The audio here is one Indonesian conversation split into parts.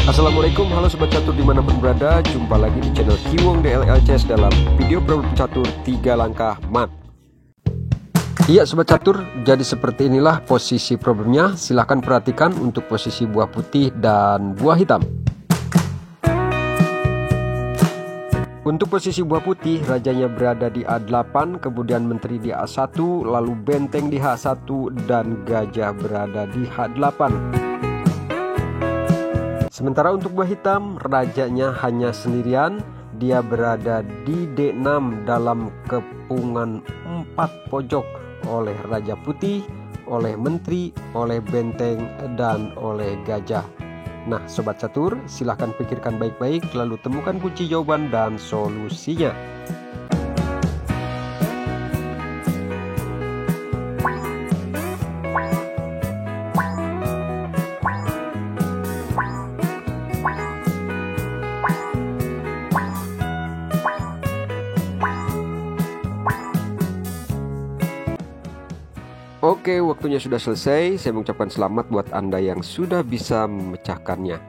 Assalamualaikum, halo Sobat Catur dimanapun berada. Jumpa lagi di channel Kiwong DLLCS dalam video problem catur 3 langkah mat. Iya Sobat Catur, jadi seperti inilah posisi problemnya. Silahkan perhatikan untuk posisi buah putih dan buah hitam. Untuk posisi buah putih, rajanya berada di A8, kemudian menteri di A1, lalu benteng di H1, dan gajah berada di H8. Sementara untuk buah hitam, rajanya hanya sendirian. Dia berada di D6 dalam kepungan 4 pojok oleh raja putih, oleh menteri, oleh benteng, dan oleh gajah. Nah Sobat Catur, silahkan pikirkan baik-baik, lalu temukan kunci jawaban dan solusinya. Oke, waktunya sudah selesai. Saya mengucapkan selamat buat Anda yang sudah bisa memecahkannya.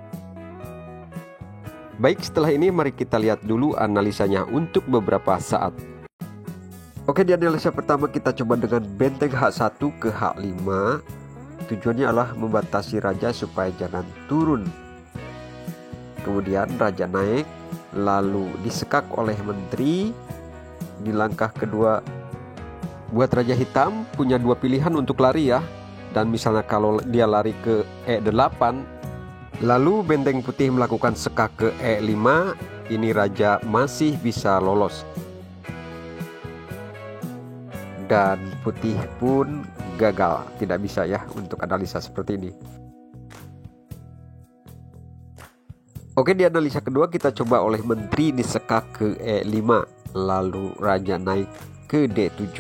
Baik, setelah ini mari kita lihat dulu analisanya untuk beberapa saat. Oke, di analisa pertama kita coba dengan benteng H1 ke H5. Tujuannya adalah membatasi raja supaya jangan turun. Kemudian raja naik, lalu disekak oleh menteri. Di langkah kedua, buat raja hitam punya dua pilihan untuk lari ya. Dan misalnya kalau dia lari ke E8, lalu benteng putih melakukan sekak ke E5, ini raja masih bisa lolos. Dan putih pun gagal, tidak bisa ya untuk analisa seperti ini. Oke, di analisa kedua kita coba oleh menteri disekak ke E5, lalu raja naik ke D7.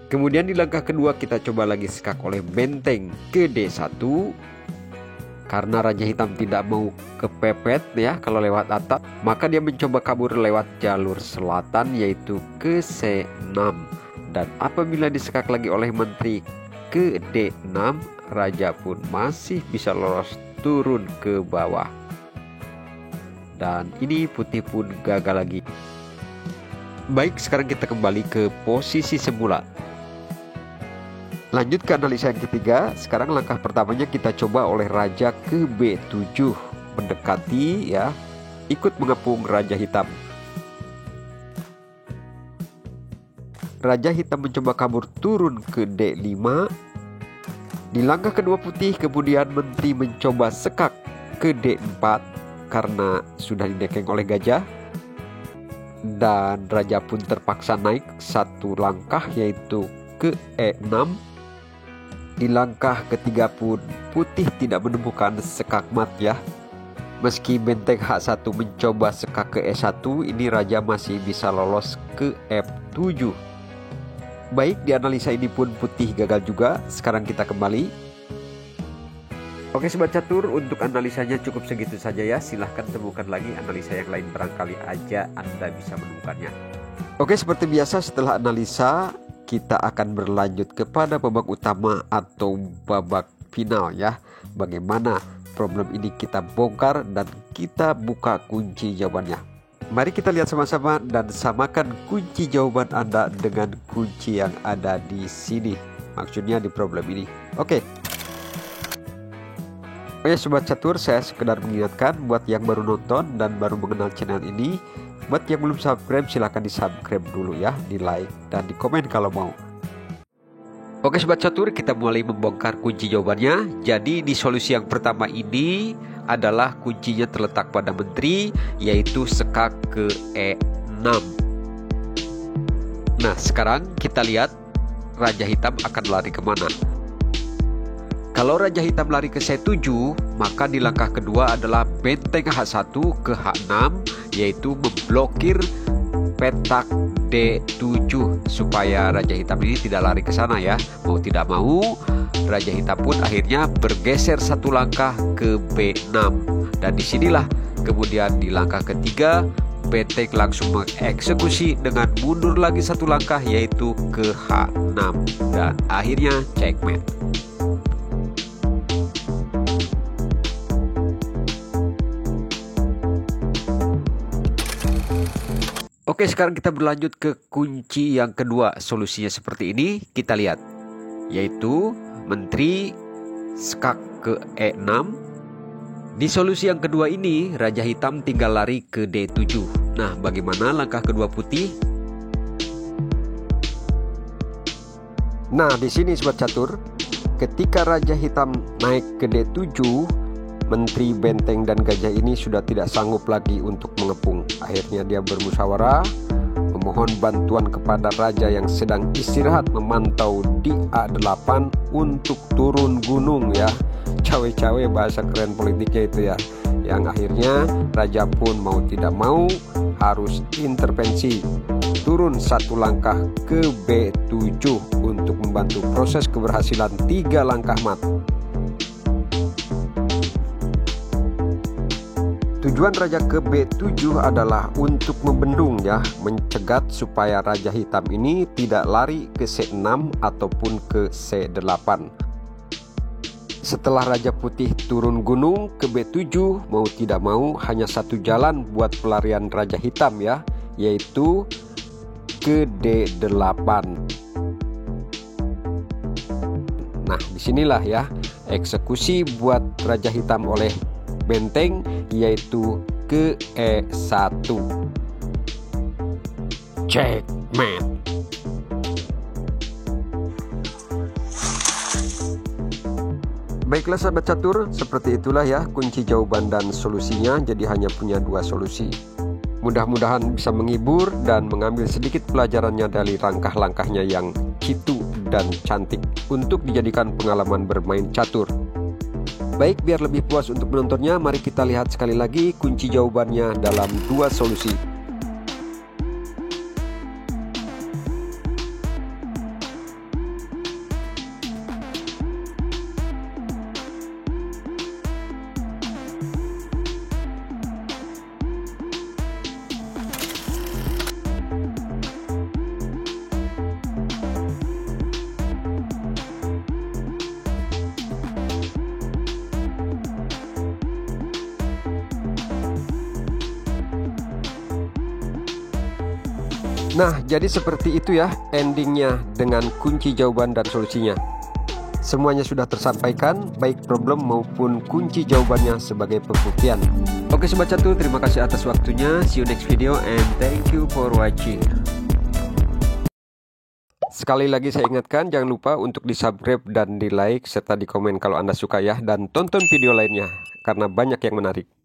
Kemudian di langkah kedua kita coba lagi sekak oleh benteng ke D1. Karena raja hitam tidak mau kepepet ya kalau lewat atap, maka dia mencoba kabur lewat jalur selatan yaitu ke C6. Dan apabila disekak lagi oleh menteri ke D6, raja pun masih bisa lolos turun ke bawah. Dan ini putih pun gagal lagi. Baik, sekarang kita kembali ke posisi semula. Lanjut ke analisa yang ketiga. Sekarang langkah pertamanya kita coba oleh raja ke B7, mendekati ya, ikut mengepung raja hitam. Raja hitam mencoba kabur turun ke D5. Di langkah kedua putih, kemudian menteri mencoba sekak ke D4 karena sudah didekeng oleh gajah. Dan raja pun terpaksa naik satu langkah yaitu ke E6. Di langkah ketiga pun putih tidak menemukan sekak mat ya. Meski benteng H1 mencoba sekak ke E1, ini raja masih bisa lolos ke F7. Baik, di analisa ini pun putih gagal juga. Sekarang kita kembali. Oke Sobat Catur, untuk analisanya cukup segitu saja ya. Silahkan temukan lagi analisa yang lain, barangkali aja Anda bisa menemukannya. Oke, seperti biasa setelah analisa kita akan berlanjut kepada babak utama atau babak final ya. Bagaimana problem ini kita bongkar dan kita buka kunci jawabannya. Mari kita lihat sama-sama dan samakan kunci jawaban Anda dengan kunci yang ada di sini. Maksudnya di problem ini. Oke. Oke Sobat Catur, saya sekedar mengingatkan buat yang baru nonton dan baru mengenal channel ini, buat yang belum subscribe silahkan di subscribe dulu ya, di like dan di komen kalau mau. Oke Sobat Catur, kita mulai membongkar kunci jawabannya. Jadi di solusi yang pertama ini adalah kuncinya terletak pada menteri, yaitu sekak ke E6. Nah sekarang kita lihat raja hitam akan lari kemana. Kalau raja hitam lari ke C7, maka di langkah kedua adalah benteng H1 ke H6, yaitu memblokir petak D7 supaya raja hitam ini tidak lari ke sana ya. Mau tidak mau, raja hitam pun akhirnya bergeser satu langkah ke B6. Dan disinilah kemudian di langkah ketiga, benteng langsung mengeksekusi dengan mundur lagi satu langkah yaitu ke H6. Dan akhirnya checkmate. Oke, sekarang kita berlanjut ke kunci yang kedua. Solusinya seperti ini, kita lihat, yaitu menteri skak ke E6. Di solusi yang kedua ini, Raja Hitam tinggal lari ke D7. Nah, bagaimana langkah kedua putih? Nah, di sini Sobat Catur, ketika Raja Hitam naik ke D7, Menteri Benteng dan Gajah ini sudah tidak sanggup lagi untuk mengepung. Akhirnya dia bermusyawarah, memohon bantuan kepada Raja yang sedang istirahat memantau di A8 untuk turun gunung ya. Cawe-cawe bahasa keren politiknya itu ya. Yang akhirnya Raja pun mau tidak mau harus intervensi, turun satu langkah ke B7 untuk membantu proses keberhasilan 3 langkah mat. Tujuan Raja ke B7 adalah untuk membendung ya, mencegat supaya Raja Hitam ini tidak lari ke C6 ataupun ke C8. Setelah Raja Putih turun gunung ke B7, mau tidak mau hanya satu jalan buat pelarian Raja Hitam ya, yaitu ke D8. Nah, disinilah ya eksekusi buat Raja Hitam oleh Benteng, yaitu ke E1. Checkmate. Baiklah sahabat catur, seperti itulah ya kunci jawaban dan solusinya. Jadi hanya punya 2 solusi. Mudah-mudahan bisa menghibur dan mengambil sedikit pelajarannya dari langkah-langkahnya yang jitu dan cantik untuk dijadikan pengalaman bermain catur. Baik, biar lebih puas untuk menontonnya, mari kita lihat sekali lagi kunci jawabannya dalam 2 solusi. Nah, jadi seperti itu ya endingnya dengan kunci jawaban dan solusinya. Semuanya sudah tersampaikan, baik problem maupun kunci jawabannya sebagai pembuktian. Oke Sobat Catur, terima kasih atas waktunya. See you next video and thank you for watching. Sekali lagi saya ingatkan, jangan lupa untuk di-subscribe dan di-like serta di komen kalau Anda suka ya. Dan tonton video lainnya, karena banyak yang menarik.